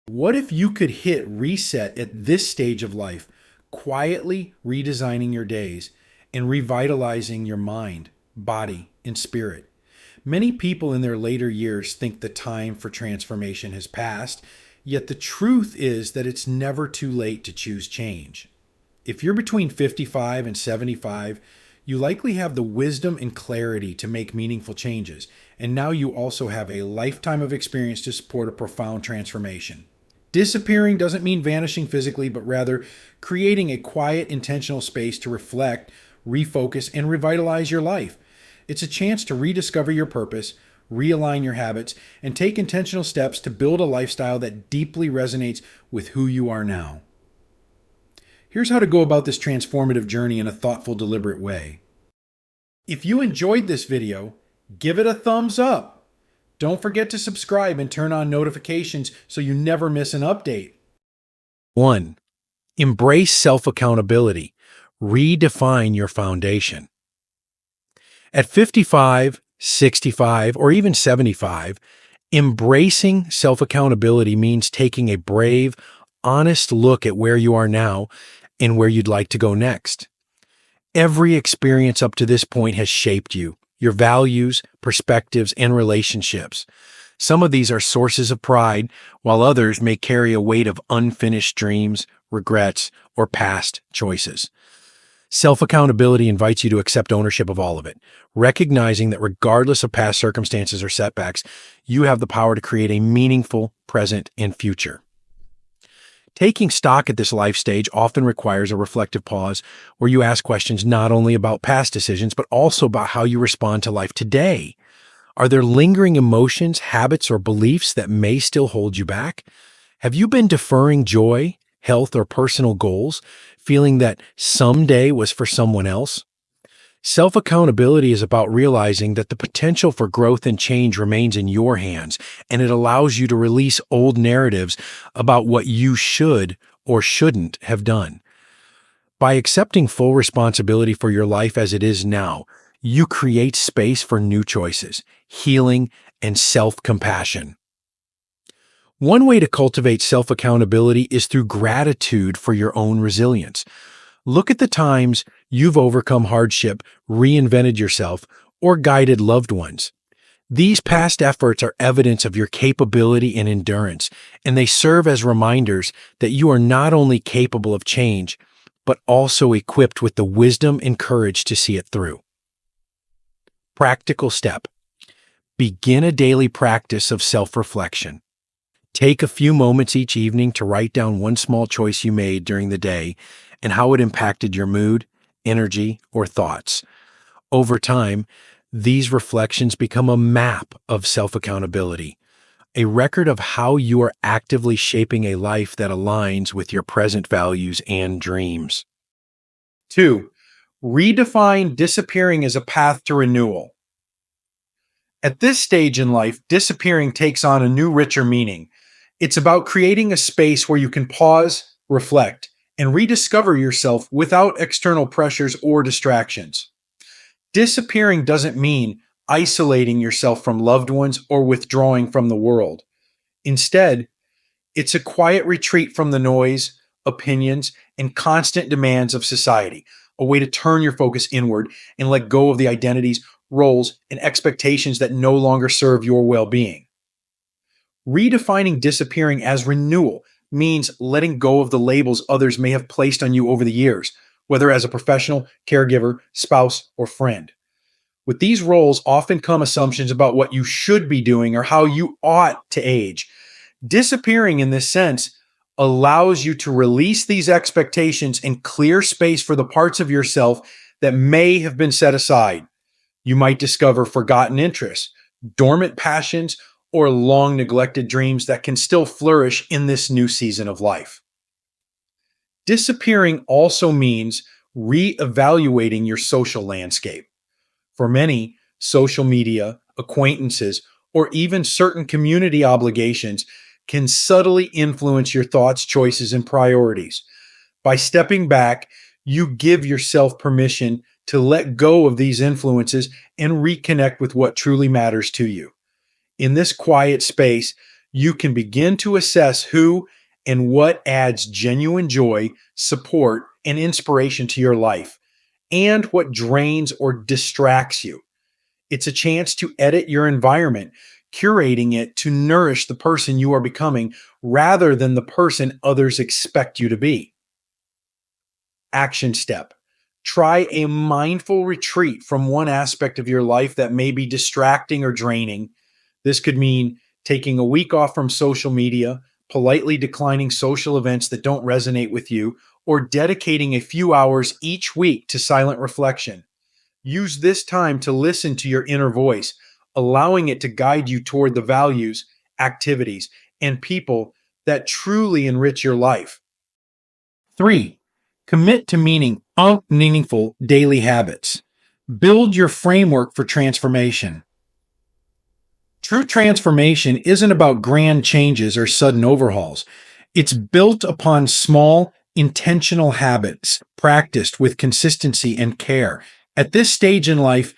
What if you could hit reset at this stage of life, quietly redesigning your days and revitalizing your mind, body, and spirit? Many people in their later years think the time for transformation has passed, yet the truth is that it's never too late to choose change. If you're between 55 and 75, you likely have the wisdom and clarity to make meaningful changes, and now you also have a lifetime of experience to support a profound transformation. Disappearing doesn't mean vanishing physically, but rather creating a quiet, intentional space to reflect, refocus, and revitalize your life. It's a chance to rediscover your purpose, realign your habits, and take intentional steps to build a lifestyle that deeply resonates with who you are now. Here's how to go about this transformative journey in a thoughtful, deliberate way. If you enjoyed this video, give it a thumbs up. Don't forget to subscribe and turn on notifications so you never miss an update. 1. Embrace self-accountability. Redefine your foundation. At 55, 65, or even 75, embracing self-accountability means taking a brave, honest look at where you are now and where you'd like to go next. Every experience up to this point has shaped you, your values, perspectives, and relationships. Some of these are sources of pride, while others may carry a weight of unfinished dreams, regrets, or past choices. Self-accountability invites you to accept ownership of all of it, recognizing that regardless of past circumstances or setbacks, you have the power to create a meaningful present and future. Taking stock at this life stage often requires a reflective pause where you ask questions not only about past decisions, but also about how you respond to life today. Are there lingering emotions, habits, or beliefs that may still hold you back? Have you been deferring joy, health, or personal goals, feeling that someday was for someone else? Self-accountability is about realizing that the potential for growth and change remains in your hands, and it allows you to release old narratives about what you should or shouldn't have done. By accepting full responsibility for your life as it is now, you create space for new choices, healing, and self-compassion. One way to cultivate self-accountability is through gratitude for your own resilience. Look at the times you've overcome hardship, reinvented yourself, or guided loved ones. These past efforts are evidence of your capability and endurance, and they serve as reminders that you are not only capable of change, but also equipped with the wisdom and courage to see it through. Practical step. Begin a daily practice of self-reflection. Take a few moments each evening to write down one small choice you made during the day and how it impacted your mood, energy, or thoughts. Over time, these reflections become a map of self-accountability, a record of how you are actively shaping a life that aligns with your present values and dreams. 2. Redefine disappearing as a path to renewal. At this stage in life, disappearing takes on a new, richer meaning. It's about creating a space where you can pause, reflect, and rediscover yourself without external pressures or distractions. Disappearing doesn't mean isolating yourself from loved ones or withdrawing from the world. Instead, it's a quiet retreat from the noise, opinions, and constant demands of society, a way to turn your focus inward and let go of the identities, roles, and expectations that no longer serve your well-being. Redefining disappearing as renewal means letting go of the labels others may have placed on you over the years, whether as a professional, caregiver, spouse, or friend. With these roles often come assumptions about what you should be doing or how you ought to age. Disappearing in this sense allows you to release these expectations and clear space for the parts of yourself that may have been set aside. You might discover forgotten interests, dormant passions, or long neglected dreams that can still flourish in this new season of life. Disappearing also means reevaluating your social landscape. For many, social media, acquaintances, or even certain community obligations can subtly influence your thoughts, choices, and priorities. By stepping back, you give yourself permission to let go of these influences and reconnect with what truly matters to you. In this quiet space, you can begin to assess who and what adds genuine joy, support, and inspiration to your life, and what drains or distracts you. It's a chance to edit your environment, curating it to nourish the person you are becoming rather than the person others expect you to be. Action step. Try a mindful retreat from one aspect of your life that may be distracting or draining. This could mean taking a week off from social media, politely declining social events that don't resonate with you, or dedicating a few hours each week to silent reflection. Use this time to listen to your inner voice, allowing it to guide you toward the values, activities, and people that truly enrich your life. 3. Commit to meaningful daily habits. Build your framework for transformation. True transformation isn't about grand changes or sudden overhauls. It's built upon small, intentional habits practiced with consistency and care. At this stage in life,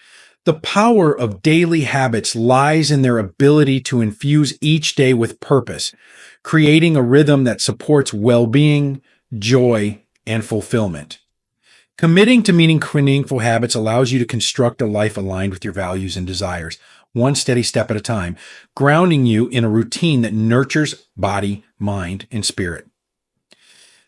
the power of daily habits lies in their ability to infuse each day with purpose, creating a rhythm that supports well-being, joy, and fulfillment. Committing to meaningful habits allows you to construct a life aligned with your values and desires, one steady step at a time, grounding you in a routine that nurtures body, mind, and spirit.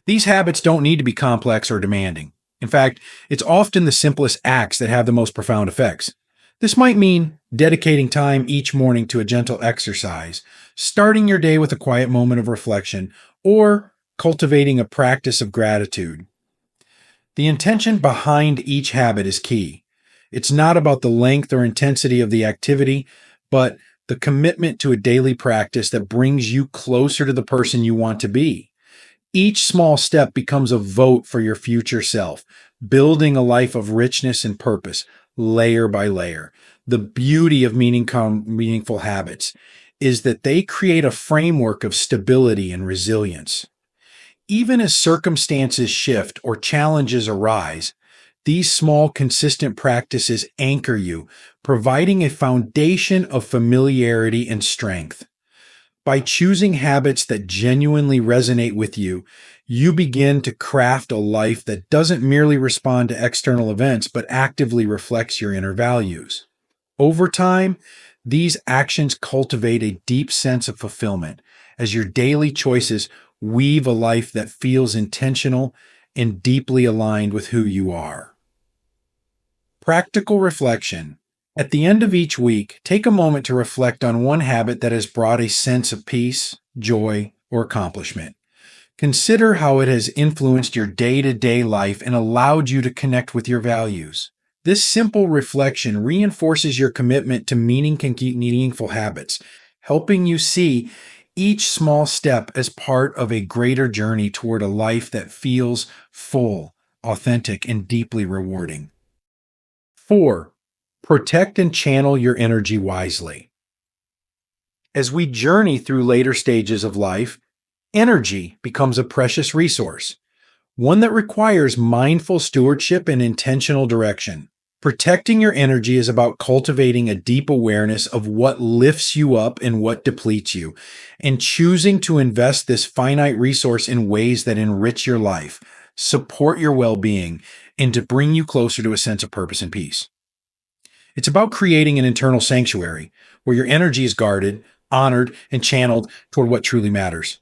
These habits don't need to be complex or demanding. In fact, it's often the simplest acts that have the most profound effects. This might mean dedicating time each morning to a gentle exercise, starting your day with a quiet moment of reflection, or cultivating a practice of gratitude. The intention behind each habit is key. It's not about the length or intensity of the activity, but the commitment to a daily practice that brings you closer to the person you want to be. Each small step becomes a vote for your future self, building a life of richness and purpose, layer by layer. The beauty of meaningful habits is that they create a framework of stability and resilience. Even as circumstances shift or challenges arise, these small, consistent practices anchor you, providing a foundation of familiarity and strength. By choosing habits that genuinely resonate with you, you begin to craft a life that doesn't merely respond to external events, but actively reflects your inner values. Over time, these actions cultivate a deep sense of fulfillment as your daily choices weave a life that feels intentional and deeply aligned with who you are. Practical reflection. At the end of each week, take a moment to reflect on one habit that has brought a sense of peace, joy, or accomplishment. Consider how it has influenced your day-to-day life and allowed you to connect with your values. This simple reflection reinforces your commitment to meaningful habits, helping you see each small step as part of a greater journey toward a life that feels full, authentic, and deeply rewarding. 4. Protect and channel your energy wisely. As we journey through later stages of life, energy becomes a precious resource, one that requires mindful stewardship and intentional direction. Protecting your energy is about cultivating a deep awareness of what lifts you up and what depletes you, and choosing to invest this finite resource in ways that enrich your life, support your well-being, and to bring you closer to a sense of purpose and peace. It's about creating an internal sanctuary where your energy is guarded, honored, and channeled toward what truly matters.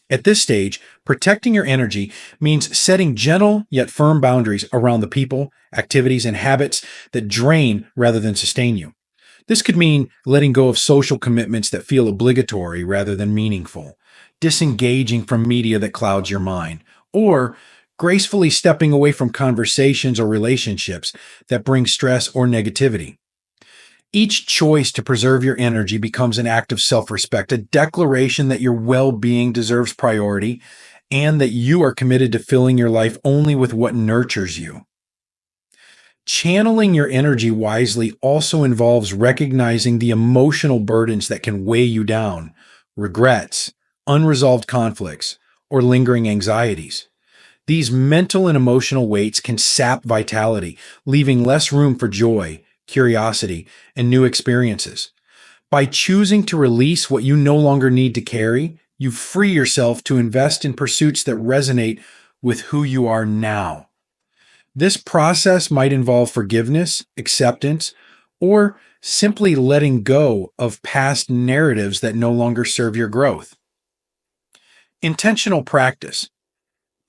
At this stage, protecting your energy means setting gentle yet firm boundaries around the people, activities, and habits that drain rather than sustain you. This could mean letting go of social commitments that feel obligatory rather than meaningful, disengaging from media that clouds your mind, or gracefully stepping away from conversations or relationships that bring stress or negativity. Each choice to preserve your energy becomes an act of self-respect, a declaration that your well-being deserves priority and that you are committed to filling your life only with what nurtures you. Channeling your energy wisely also involves recognizing the emotional burdens that can weigh you down, regrets, unresolved conflicts, or lingering anxieties. These mental and emotional weights can sap vitality, leaving less room for joy, curiosity, and new experiences. By choosing to release what you no longer need to carry, you free yourself to invest in pursuits that resonate with who you are now. This process might involve forgiveness, acceptance, or simply letting go of past narratives that no longer serve your growth. Intentional practice.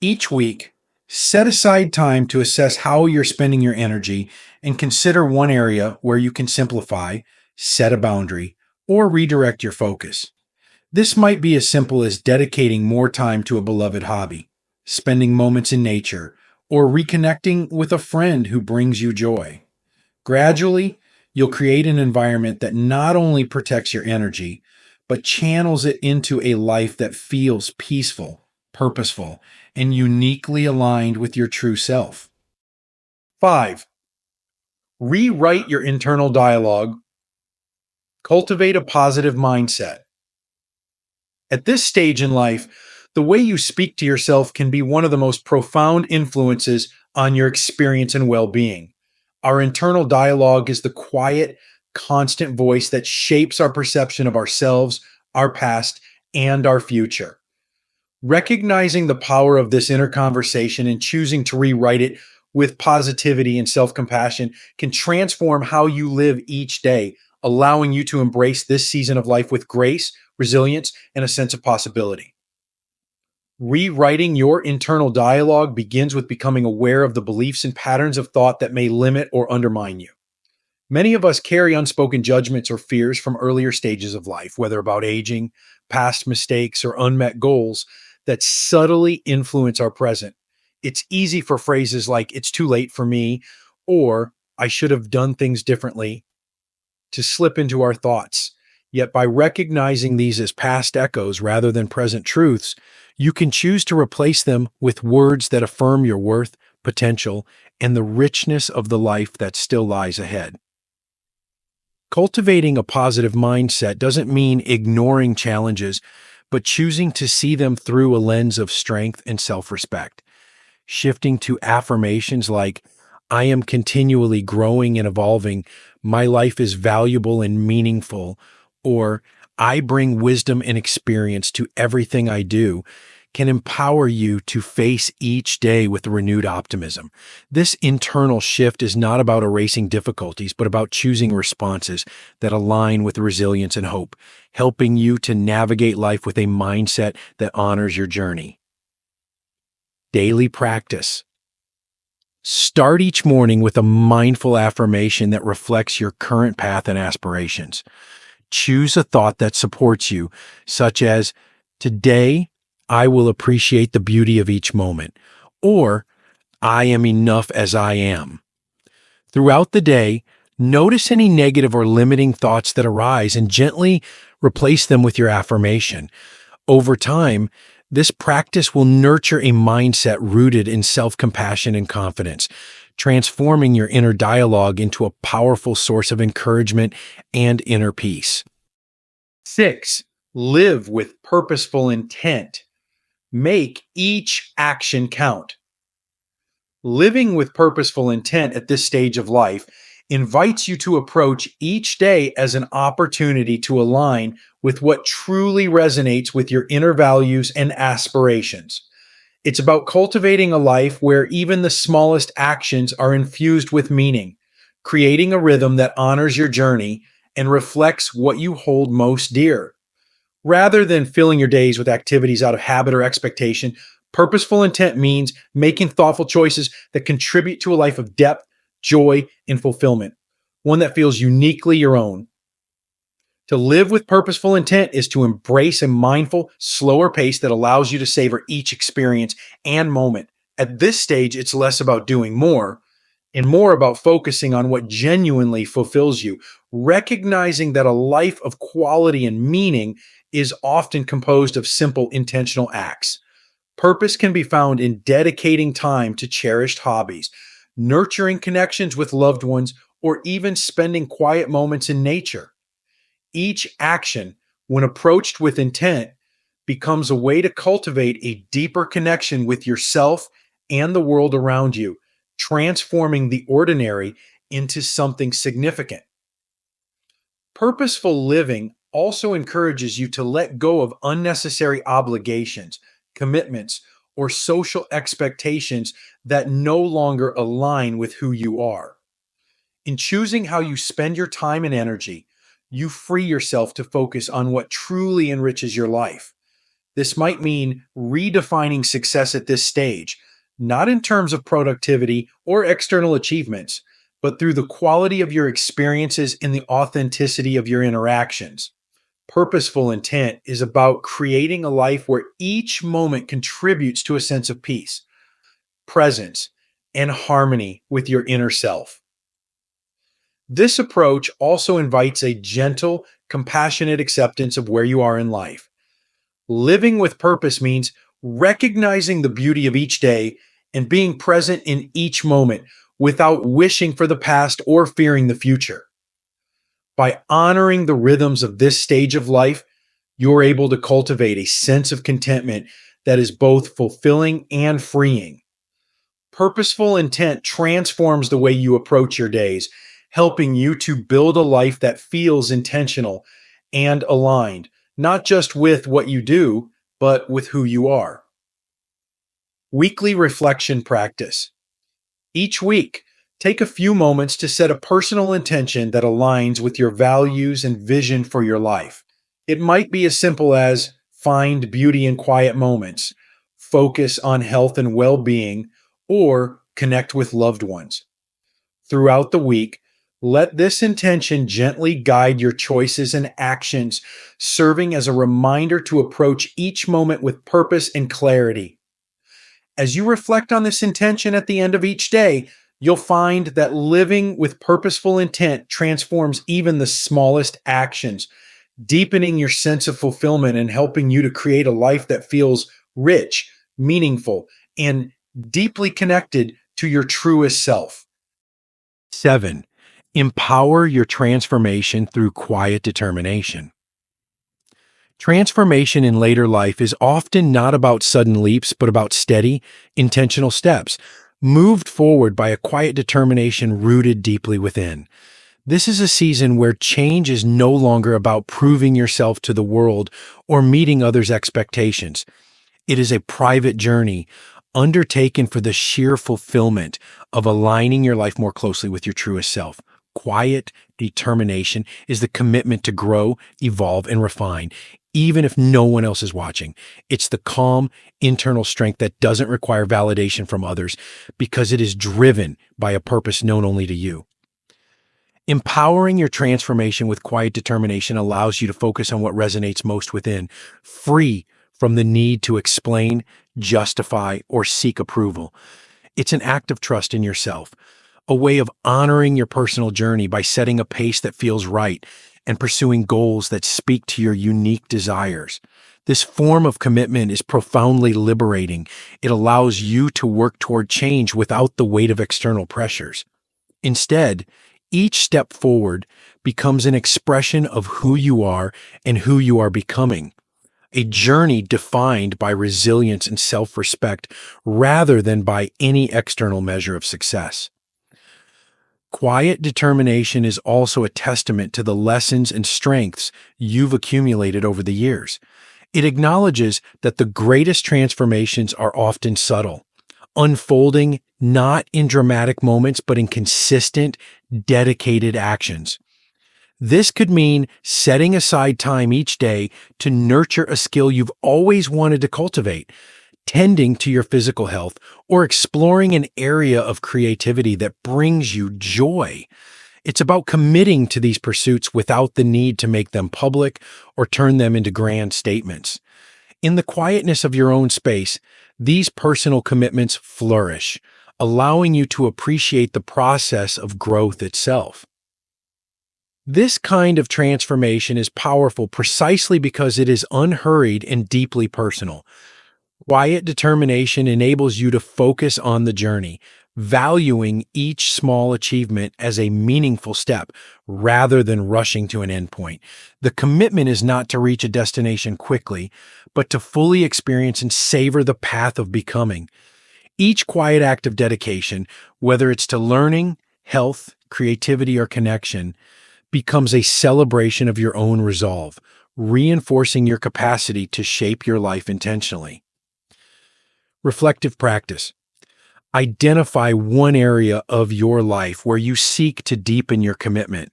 Each week, set aside time to assess how you're spending your energy and consider one area where you can simplify, set a boundary, or redirect your focus. This might be as simple as dedicating more time to a beloved hobby, spending moments in nature, or reconnecting with a friend who brings you joy. Gradually, you'll create an environment that not only protects your energy, but channels it into a life that feels peaceful, purposeful, and uniquely aligned with your true self. 5. Rewrite your internal dialogue. Cultivate a positive mindset. At this stage in life, the way you speak to yourself can be one of the most profound influences on your experience and well being. Our internal dialogue is the quiet, constant voice that shapes our perception of ourselves, our past, and our future. Recognizing the power of this inner conversation and choosing to rewrite it with positivity and self compassion can transform how you live each day, allowing you to embrace this season of life with grace, resilience, and a sense of possibility. Rewriting your internal dialogue begins with becoming aware of the beliefs and patterns of thought that may limit or undermine you. Many of us carry unspoken judgments or fears from earlier stages of life, whether about aging, past mistakes, or unmet goals that subtly influence our present. It's easy for phrases like, "it's too late for me," or "I should have done things differently," to slip into our thoughts. Yet by recognizing these as past echoes rather than present truths, you can choose to replace them with words that affirm your worth, potential, and the richness of the life that still lies ahead. Cultivating a positive mindset doesn't mean ignoring challenges, but choosing to see them through a lens of strength and self-respect. Shifting to affirmations like, "I am continually growing and evolving, my life is valuable and meaningful," or "I bring wisdom and experience to everything I do," can empower you to face each day with renewed optimism. This internal shift is not about erasing difficulties, but about choosing responses that align with resilience and hope, helping you to navigate life with a mindset that honors your journey. Daily practice. Start each morning with a mindful affirmation that reflects your current path and aspirations. Choose a thought that supports you, such as, "Today, I will appreciate the beauty of each moment," or "I am enough as I am." Throughout the day, notice any negative or limiting thoughts that arise and gently replace them with your affirmation. Over time, this practice will nurture a mindset rooted in self-compassion and confidence, transforming your inner dialogue into a powerful source of encouragement and inner peace. 6. Live with purposeful intent. Make each action count. Living with purposeful intent at this stage of life invites you to approach each day as an opportunity to align with what truly resonates with your inner values and aspirations. It's about cultivating a life where even the smallest actions are infused with meaning, creating a rhythm that honors your journey and reflects what you hold most dear. Rather than filling your days with activities out of habit or expectation, purposeful intent means making thoughtful choices that contribute to a life of depth, joy, and fulfillment, one that feels uniquely your own. To live with purposeful intent is to embrace a mindful, slower pace that allows you to savor each experience and moment. At this stage, it's less about doing more and more about focusing on what genuinely fulfills you, recognizing that a life of quality and meaning is often composed of simple, intentional acts. Purpose can be found in dedicating time to cherished hobbies, nurturing connections with loved ones, or even spending quiet moments in nature. Each action, when approached with intent, becomes a way to cultivate a deeper connection with yourself and the world around you, transforming the ordinary into something significant. Purposeful living also encourages you to let go of unnecessary obligations, commitments, or social expectations that no longer align with who you are. In choosing how you spend your time and energy, you free yourself to focus on what truly enriches your life. This might mean redefining success at this stage, not in terms of productivity or external achievements, but through the quality of your experiences and the authenticity of your interactions. Purposeful intent is about creating a life where each moment contributes to a sense of peace, presence, and harmony with your inner self. This approach also invites a gentle, compassionate acceptance of where you are in life. Living with purpose means recognizing the beauty of each day and being present in each moment without wishing for the past or fearing the future. By honoring the rhythms of this stage of life, you're able to cultivate a sense of contentment that is both fulfilling and freeing. Purposeful intent transforms the way you approach your days, helping you to build a life that feels intentional and aligned, not just with what you do, but with who you are. Weekly reflection practice. Each week, take a few moments to set a personal intention that aligns with your values and vision for your life. It might be as simple as find beauty in quiet moments, focus on health and well-being, or connect with loved ones. Throughout the week, let this intention gently guide your choices and actions, serving as a reminder to approach each moment with purpose and clarity. As you reflect on this intention at the end of each day, you'll find that living with purposeful intent transforms even the smallest actions, deepening your sense of fulfillment and helping you to create a life that feels rich, meaningful, and deeply connected to your truest self. 7. Empower your transformation through quiet determination. Transformation in later life is often not about sudden leaps, but about steady, intentional steps, moved forward by a quiet determination rooted deeply within. This is a season where change is no longer about proving yourself to the world or meeting others' expectations. It is a private journey undertaken for the sheer fulfillment of aligning your life more closely with your truest self. Quiet determination is the commitment to grow, evolve, and refine, even if no one else is watching. It's the calm, internal strength that doesn't require validation from others because it is driven by a purpose known only to you. Empowering your transformation with quiet determination allows you to focus on what resonates most within, free from the need to explain, justify, or seek approval. It's an act of trust in yourself, a way of honoring your personal journey by setting a pace that feels right and pursuing goals that speak to your unique desires. This form of commitment is profoundly liberating. It allows you to work toward change without the weight of external pressures. Instead, each step forward becomes an expression of who you are and who you are becoming, a journey defined by resilience and self-respect rather than by any external measure of success. Quiet determination is also a testament to the lessons and strengths you've accumulated over the years. It acknowledges that the greatest transformations are often subtle, unfolding not in dramatic moments, but in consistent, dedicated actions. This could mean setting aside time each day to nurture a skill you've always wanted to cultivate, tending to your physical health, or exploring an area of creativity that brings you joy. It's about committing to these pursuits without the need to make them public or turn them into grand statements. In the quietness of your own space, these personal commitments flourish, allowing you to appreciate the process of growth itself. This kind of transformation is powerful precisely because it is unhurried and deeply personal. Quiet determination enables you to focus on the journey, valuing each small achievement as a meaningful step rather than rushing to an endpoint. The commitment is not to reach a destination quickly, but to fully experience and savor the path of becoming. Each quiet act of dedication, whether it's to learning, health, creativity, or connection, becomes a celebration of your own resolve, reinforcing your capacity to shape your life intentionally. Reflective practice. Identify one area of your life where you seek to deepen your commitment,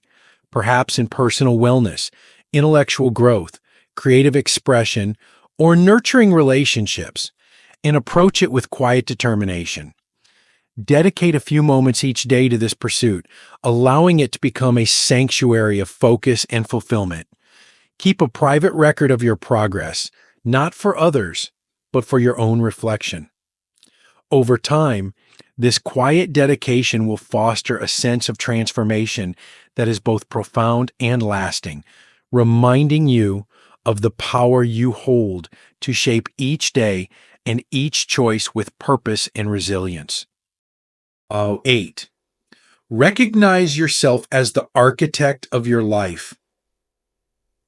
perhaps in personal wellness, intellectual growth, creative expression, or nurturing relationships, and approach it with quiet determination. Dedicate a few moments each day to this pursuit, allowing it to become a sanctuary of focus and fulfillment. Keep a private record of your progress, not for others, but for your own reflection. Over time, this quiet dedication will foster a sense of transformation that is both profound and lasting, reminding you of the power you hold to shape each day and each choice with purpose and resilience. 8. Recognize yourself as the architect of your life.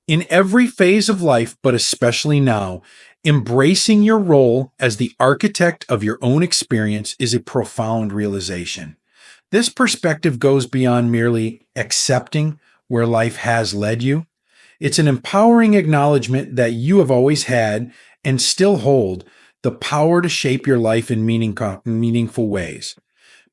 In every phase of life, but especially now, embracing your role as the architect of your own experience is a profound realization. This perspective goes beyond merely accepting where life has led you. It's an empowering acknowledgement that you have always had and still hold the power to shape your life in meaningful ways.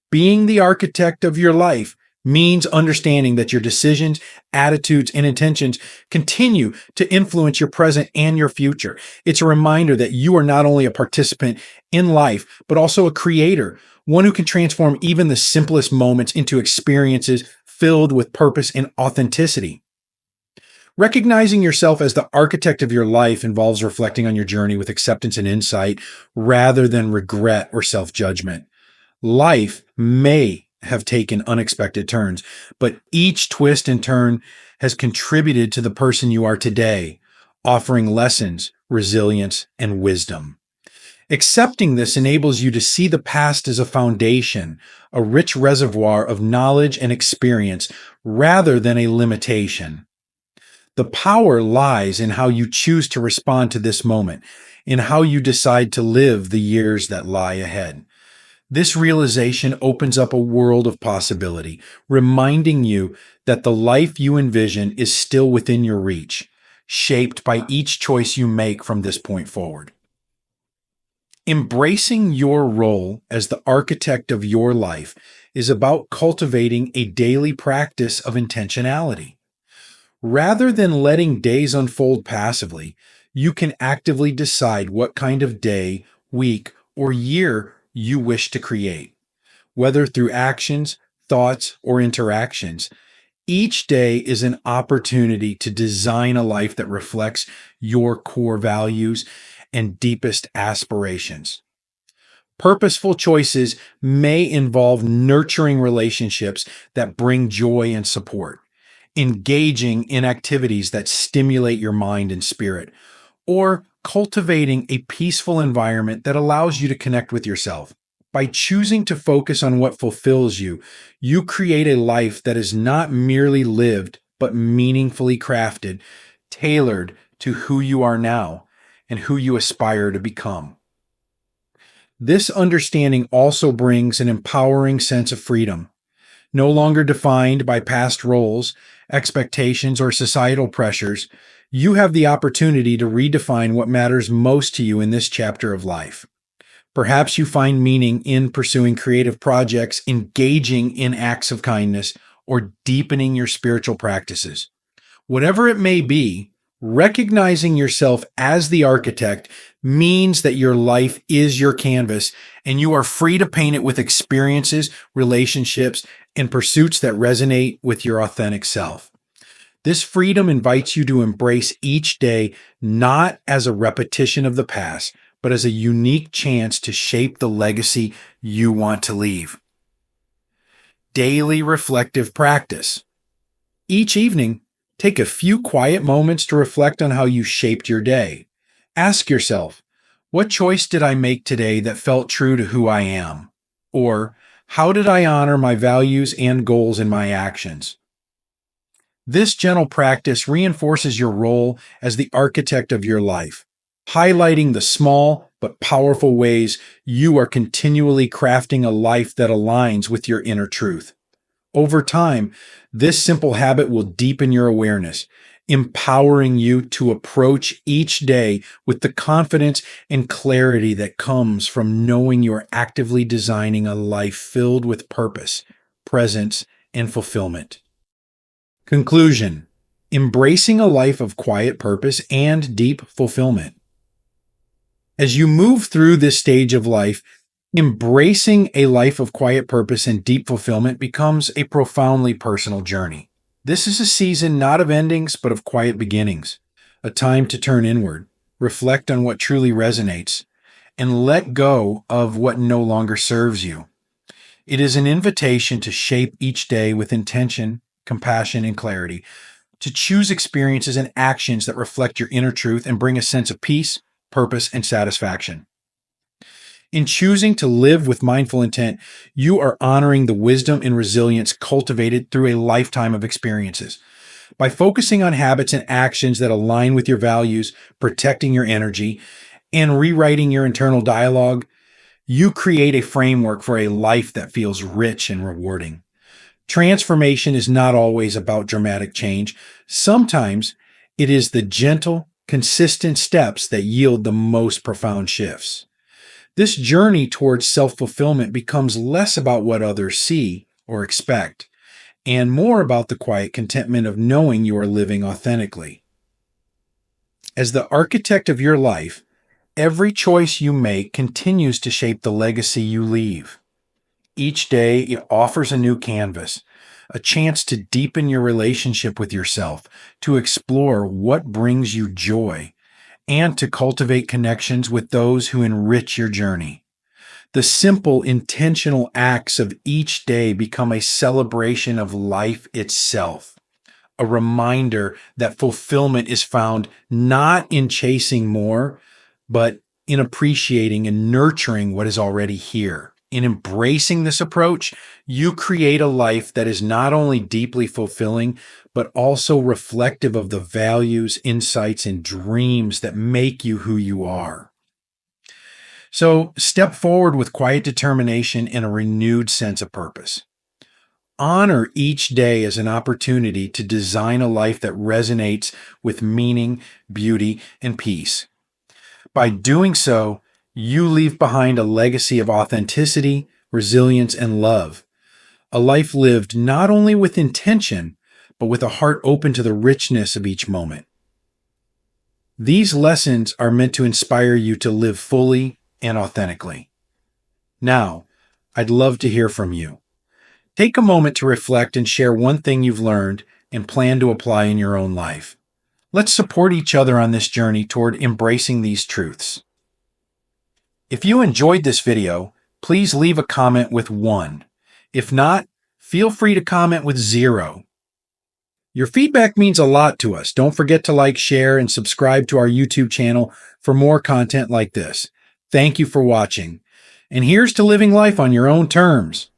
Being the architect of your life means understanding that your decisions, attitudes, and intentions continue to influence your present and your future. It's a reminder that you are not only a participant in life, but also a creator, one who can transform even the simplest moments into experiences filled with purpose and authenticity. Recognizing yourself as the architect of your life involves reflecting on your journey with acceptance and insight rather than regret or self-judgment. Life may have taken unexpected turns, but each twist and turn has contributed to the person you are today, offering lessons, resilience, and wisdom. Accepting this enables you to see the past as a foundation, a rich reservoir of knowledge and experience, rather than a limitation. The power lies in how you choose to respond to this moment, in how you decide to live the years that lie ahead. This realization opens up a world of possibility, reminding you that the life you envision is still within your reach, shaped by each choice you make from this point forward. Embracing your role as the architect of your life is about cultivating a daily practice of intentionality. Rather than letting days unfold passively, you can actively decide what kind of day, week, or year you wish to create. Whether through actions, thoughts, or interactions, each day is an opportunity to design a life that reflects your core values and deepest aspirations. Purposeful choices may involve nurturing relationships that bring joy and support, engaging in activities that stimulate your mind and spirit, or cultivating a peaceful environment that allows you to connect with yourself. By choosing to focus on what fulfills you, you create a life that is not merely lived, but meaningfully crafted, tailored to who you are now and who you aspire to become. This understanding also brings an empowering sense of freedom. No longer defined by past roles, expectations, or societal pressures, you have the opportunity to redefine what matters most to you in this chapter of life. Perhaps you find meaning in pursuing creative projects, engaging in acts of kindness, or deepening your spiritual practices. Whatever it may be, recognizing yourself as the architect means that your life is your canvas and you are free to paint it with experiences, relationships, and pursuits that resonate with your authentic self. This freedom invites you to embrace each day not as a repetition of the past, but as a unique chance to shape the legacy you want to leave. Daily reflective practice. Each evening, take a few quiet moments to reflect on how you shaped your day. Ask yourself, what choice did I make today that felt true to who I am? Or, how did I honor my values and goals in my actions? This gentle practice reinforces your role as the architect of your life, highlighting the small but powerful ways you are continually crafting a life that aligns with your inner truth. Over time, this simple habit will deepen your awareness, empowering you to approach each day with the confidence and clarity that comes from knowing you are actively designing a life filled with purpose, presence, and fulfillment. Conclusion: embracing a life of quiet purpose and deep fulfillment. As you move through this stage of life, embracing a life of quiet purpose and deep fulfillment becomes a profoundly personal journey. This is a season not of endings, but of quiet beginnings, a time to turn inward, reflect on what truly resonates, and let go of what no longer serves you. It is an invitation to shape each day with intention, compassion, and clarity, to choose experiences and actions that reflect your inner truth and bring a sense of peace, purpose, and satisfaction. In choosing to live with mindful intent, you are honoring the wisdom and resilience cultivated through a lifetime of experiences. By focusing on habits and actions that align with your values, protecting your energy, and rewriting your internal dialogue, you create a framework for a life that feels rich and rewarding. Transformation is not always about dramatic change. Sometimes it is the gentle, consistent steps that yield the most profound shifts. This journey towards self-fulfillment becomes less about what others see or expect, and more about the quiet contentment of knowing you are living authentically. As the architect of your life, every choice you make continues to shape the legacy you leave. Each day, it offers a new canvas, a chance to deepen your relationship with yourself, to explore what brings you joy, and to cultivate connections with those who enrich your journey. The simple, intentional acts of each day become a celebration of life itself, a reminder that fulfillment is found not in chasing more, but in appreciating and nurturing what is already here. In embracing this approach, you create a life that is not only deeply fulfilling, but also reflective of the values, insights, and dreams that make you who you are. So step forward with quiet determination and a renewed sense of purpose. Honor each day as an opportunity to design a life that resonates with meaning, beauty, and peace. By doing so, you leave behind a legacy of authenticity, resilience, and love. A life lived not only with intention, but with a heart open to the richness of each moment. These lessons are meant to inspire you to live fully and authentically. Now, I'd love to hear from you. Take a moment to reflect and share one thing you've learned and plan to apply in your own life. Let's support each other on this journey toward embracing these truths. If you enjoyed this video, please leave a comment with 1. If not, feel free to comment with 0. Your feedback means a lot to us. Don't forget to like, share, and subscribe to our YouTube channel for more content like this. Thank you for watching. And here's to living life on your own terms.